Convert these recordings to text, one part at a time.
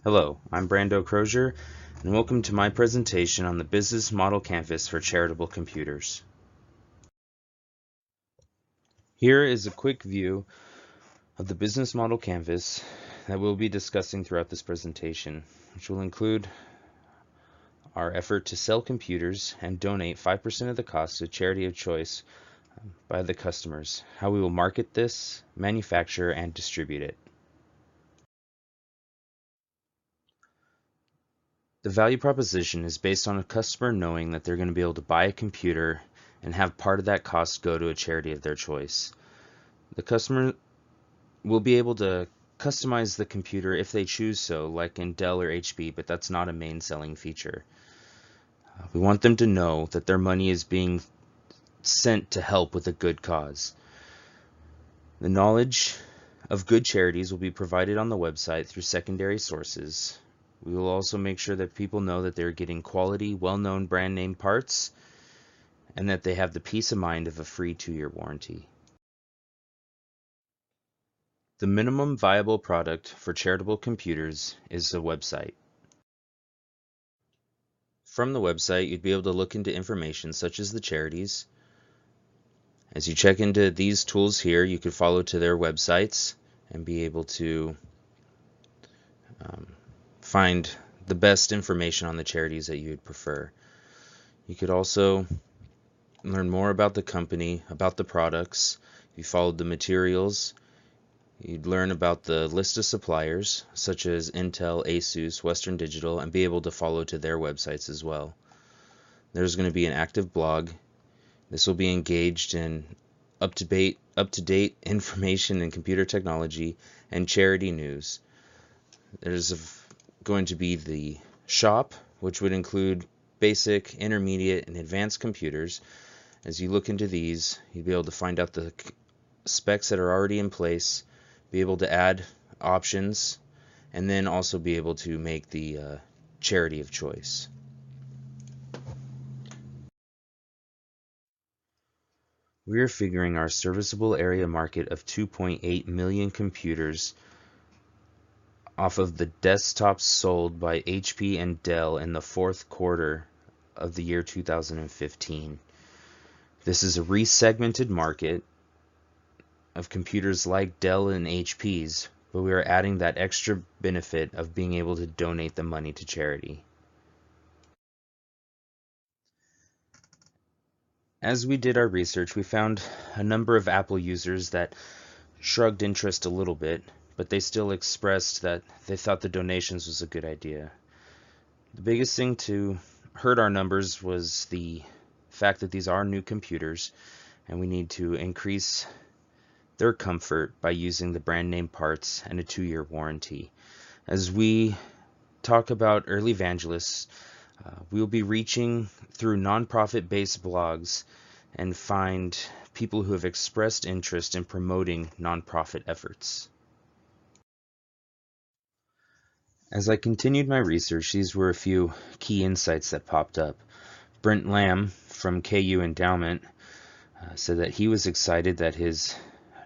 Hello, I'm Brando Crozier, and welcome to my presentation on the Business Model Canvas for Charitable Computers. Here is a quick view of the Business Model Canvas that we'll be discussing throughout this presentation, which will include our effort to sell computers and donate 5% of the cost to charity of choice by the customers, how we will market this, manufacture, and distribute it. The value proposition is based on a customer knowing that they're going to be able to buy a computer and have part of that cost go to a charity of their choice. The customer will be able to customize the computer if they choose so, like in Dell or HP, but that's not a main selling feature. We want them to know that their money is being sent to help with a good cause. The knowledge of good charities will be provided on the website through secondary sources. We will also make sure that people know that they're getting quality, well-known brand name parts and that they have the peace of mind of a free 2-year warranty. The minimum viable product for charitable computers is a website. From the website, you'd be able to look into information such as the charities. As you check into these tools here, you could follow to their websites and be able to find the best information on the charities that you would prefer. You could also learn more about the company, about the products. If you followed the materials, you'd learn about the list of suppliers such as Intel, Asus, Western Digital, and be able to follow to their websites as well. There's going to be an active blog. This will be engaged in up-to-date information in computer technology and charity news. There's going to be the shop, which would include basic, intermediate, and advanced computers. As you look into these, you'll be able to find out the specs that are already in place, be able to add options, and then also be able to make the charity of choice. We are figuring our serviceable area market of 2.8 million computers off of the desktops sold by HP and Dell in the fourth quarter of the year 2015. This is a resegmented market of computers like Dell and HP's, but we are adding that extra benefit of being able to donate the money to charity. As we did our research, we found a number of Apple users that shrugged interest a little bit, but they still expressed that they thought the donations was a good idea. The biggest thing to hurt our numbers was the fact that these are new computers and we need to increase their comfort by using the brand name parts and a 2-year warranty. As we talk about early evangelists, we'll be reaching through nonprofit based blogs and find people who have expressed interest in promoting nonprofit efforts. As I continued my research, these were a few key insights that popped up. Brent Lamb from KU Endowment said that he was excited that his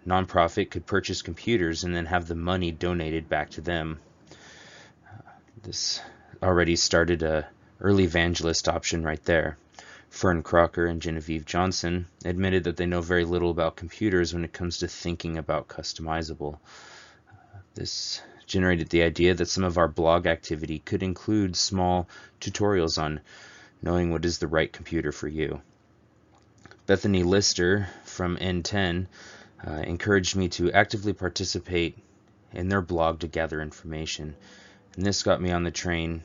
nonprofit could purchase computers and then have the money donated back to them. This already started a early evangelist option right there. Fern Crocker and Genevieve Johnson admitted that they know very little about computers when it comes to thinking about customizable. This generated the idea that some of our blog activity could include small tutorials on knowing what is the right computer for you. Bethany Lister from N10 encouraged me to actively participate in their blog to gather information, and this got me on the train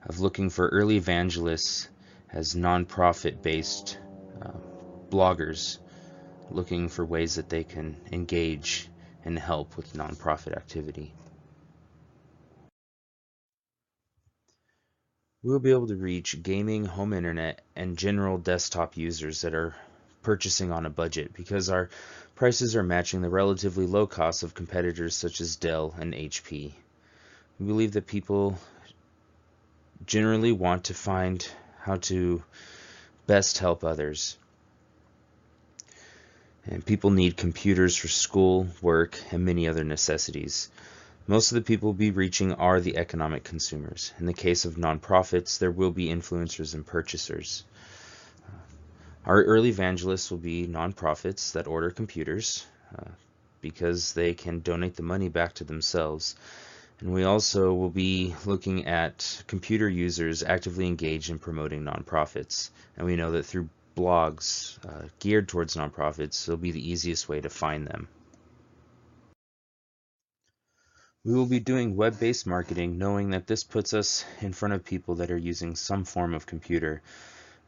of looking for early evangelists as nonprofit-based bloggers, looking for ways that they can engage and help with nonprofit activity. We'll be able to reach gaming, home internet, and general desktop users that are purchasing on a budget because our prices are matching the relatively low costs of competitors such as Dell and HP. We believe that people generally want to find how to best help others. And people need computers for school, work, and many other necessities. Most of the people we'll be reaching are the economic consumers. In the case of nonprofits, there will be influencers and purchasers. Our early evangelists will be nonprofits that order computers because they can donate the money back to themselves. And we also will be looking at computer users actively engaged in promoting nonprofits. And we know that through blogs geared towards nonprofits, it'll be the easiest way to find them. We will be doing web-based marketing, knowing that this puts us in front of people that are using some form of computer.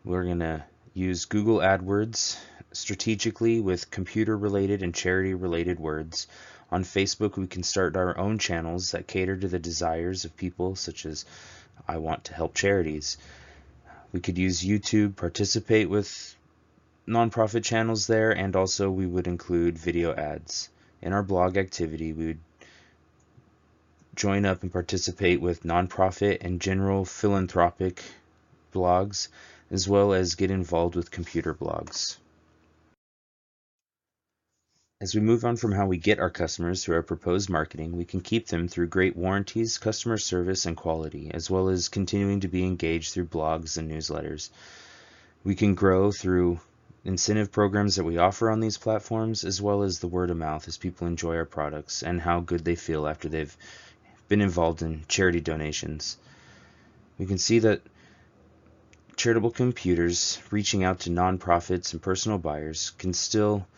We're going to use Google AdWords strategically with computer-related and charity-related words. On Facebook, we can start our own channels that cater to the desires of people, such as I want to help charities. We could use YouTube, participate with nonprofit channels there, and also we would include video ads. In our blog activity, we would join up and participate with nonprofit and general philanthropic blogs, as well as get involved with computer blogs. As we move on from how we get our customers through our proposed marketing, we can keep them through great warranties, customer service, and quality, as well as continuing to be engaged through blogs and newsletters. We can grow through incentive programs that we offer on these platforms, as well as the word of mouth as people enjoy our products and how good they feel after they've been involved in charity donations. We can see that charitable computers reaching out to nonprofits and personal buyers can still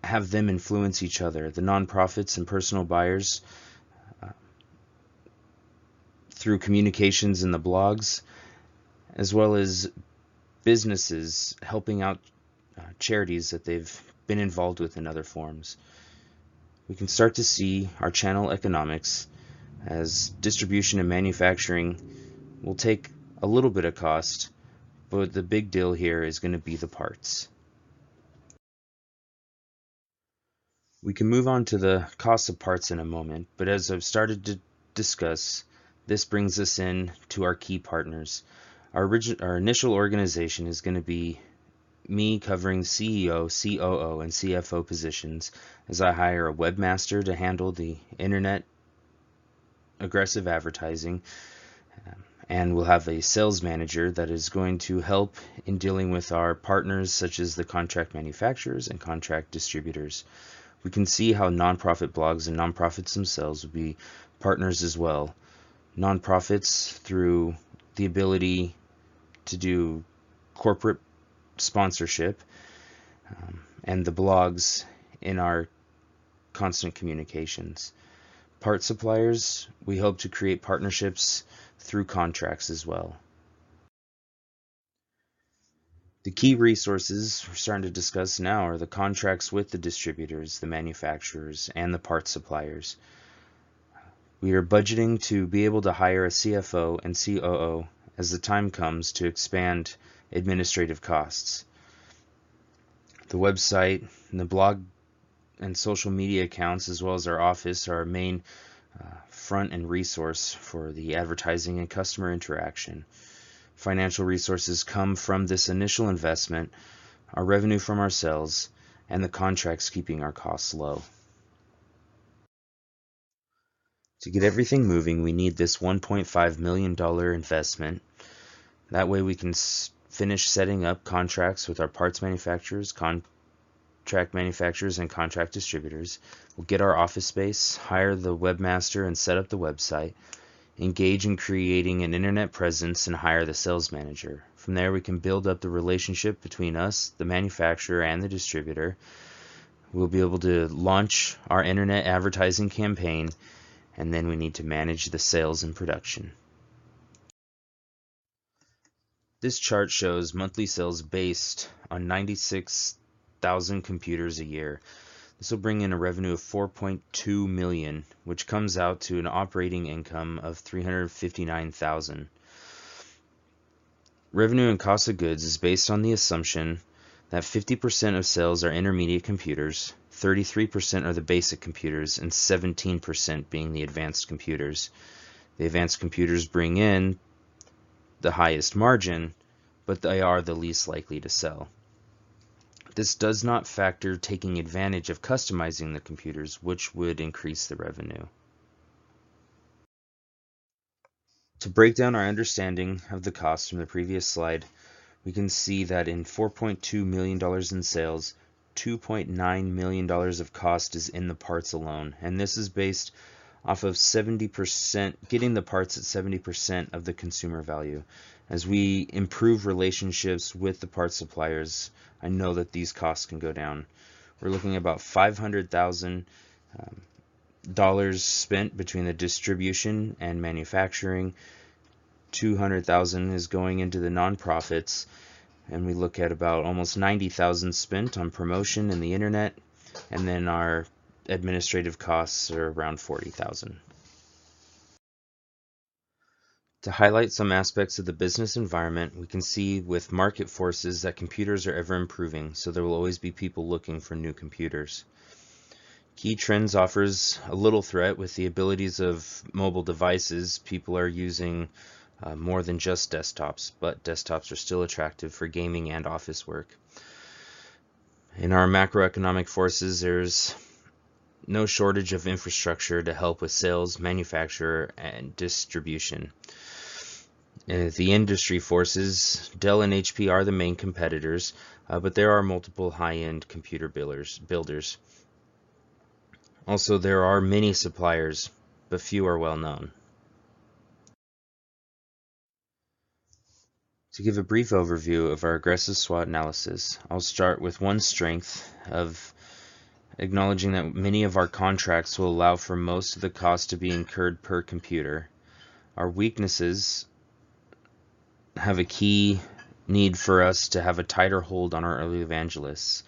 have them influence each other. The nonprofits and personal buyers through communications in the blogs, as well as businesses helping out charities that they've been involved with in other forms. We can start to see our channel economics as distribution and manufacturing will take a little bit of cost, but the big deal here is going to be the parts. We can move on to the cost of parts in a moment, but as I've started to discuss, this brings us in to our key partners. Our initial organization is going to be me covering CEO, COO, and CFO positions as I hire a webmaster to handle the internet aggressive advertising, and we'll have a sales manager that is going to help in dealing with our partners such as the contract manufacturers and contract distributors. We can see how nonprofit blogs and nonprofits themselves will be partners as well. Nonprofits through the ability to do corporate sponsorship, and the blogs in our constant communications. Part suppliers, we hope to create partnerships through contracts as well. The key resources we're starting to discuss now are the contracts with the distributors, the manufacturers, and the part suppliers. We are budgeting to be able to hire a CFO and COO as the time comes to expand administrative costs. The website and the blog and social media accounts, as well as our office, are our main front and resource for the advertising and customer interaction. Financial resources come from this initial investment, our revenue from our sales, and the contracts keeping our costs low. To get everything moving, we need this $1.5 million investment. That way we can finish setting up contracts with our parts manufacturers, contract manufacturers, and contract distributors. We'll get our office space, hire the webmaster, and set up the website. Engage in creating an internet presence and hire the sales manager. From there, we can build up the relationship between us, the manufacturer, and the distributor. We'll be able to launch our internet advertising campaign, and then we need to manage the sales and production. This chart shows monthly sales based on 96,000 computers a year. This will bring in a revenue of $4.2 million, which comes out to an operating income of $359,000. Revenue and cost of goods is based on the assumption that 50% of sales are intermediate computers, 33% are the basic computers, and 17% being the advanced computers. The advanced computers bring in the highest margin, but they are the least likely to sell. This does not factor taking advantage of customizing the computers, which would increase the revenue. To break down our understanding of the cost from the previous slide, we can see that in $4.2 million in sales, $2.9 million of cost is in the parts alone. And this is based off of 70%, getting the parts at 70% of the consumer value. As we improve relationships with the parts suppliers, I know that these costs can go down. We're looking at about $500,000 spent between the distribution and manufacturing. 200,000 is going into the nonprofits, and we look at about almost 90,000 spent on promotion and the internet, and then our administrative costs are around 40,000. To highlight some aspects of the business environment, we can see with market forces that computers are ever improving, so there will always be people looking for new computers. Key Trends offers a little threat with the abilities of mobile devices. People are using more than just desktops, but desktops are still attractive for gaming and office work. In our macroeconomic forces, there's no shortage of infrastructure to help with sales, manufacture, and distribution. The industry forces, Dell and HP are the main competitors, but there are multiple high-end computer builders. Also, there are many suppliers, but few are well known. To give a brief overview of our aggressive SWOT analysis, I'll start with one strength of acknowledging that many of our contracts will allow for most of the cost to be incurred per computer. Our weaknesses have a key need for us to have a tighter hold on our early evangelists.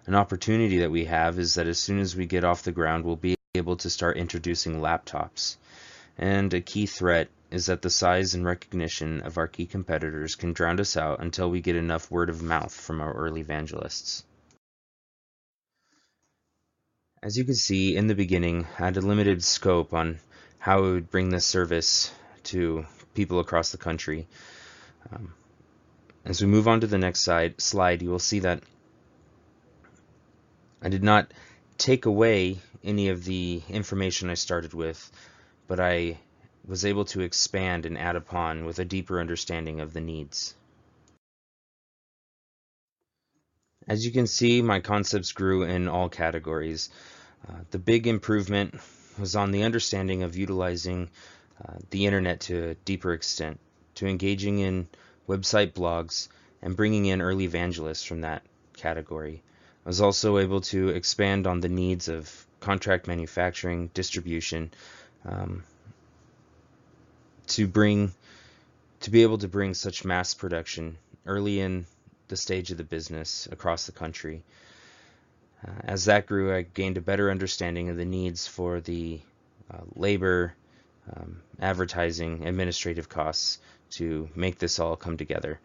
An opportunity that we have is that as soon as we get off the ground, we'll be able to start introducing laptops. And a key threat is that the size and recognition of our key competitors can drown us out until we get enough word of mouth from our early evangelists. As you can see in the beginning, I had a limited scope on how we would bring this service to people across the country. As we move on to the next slide, you will see that I did not take away any of the information I started with, but I was able to expand and add upon with a deeper understanding of the needs. As you can see, my concepts grew in all categories. The big improvement was on the understanding of utilizing the internet to a deeper extent, to engaging in website blogs and bringing in early evangelists from that category. I was also able to expand on the needs of contract manufacturing, distribution, to be able to bring such mass production early in the stage of the business across the country. As that grew, I gained a better understanding of the needs for the labor, advertising, administrative costs to make this all come together.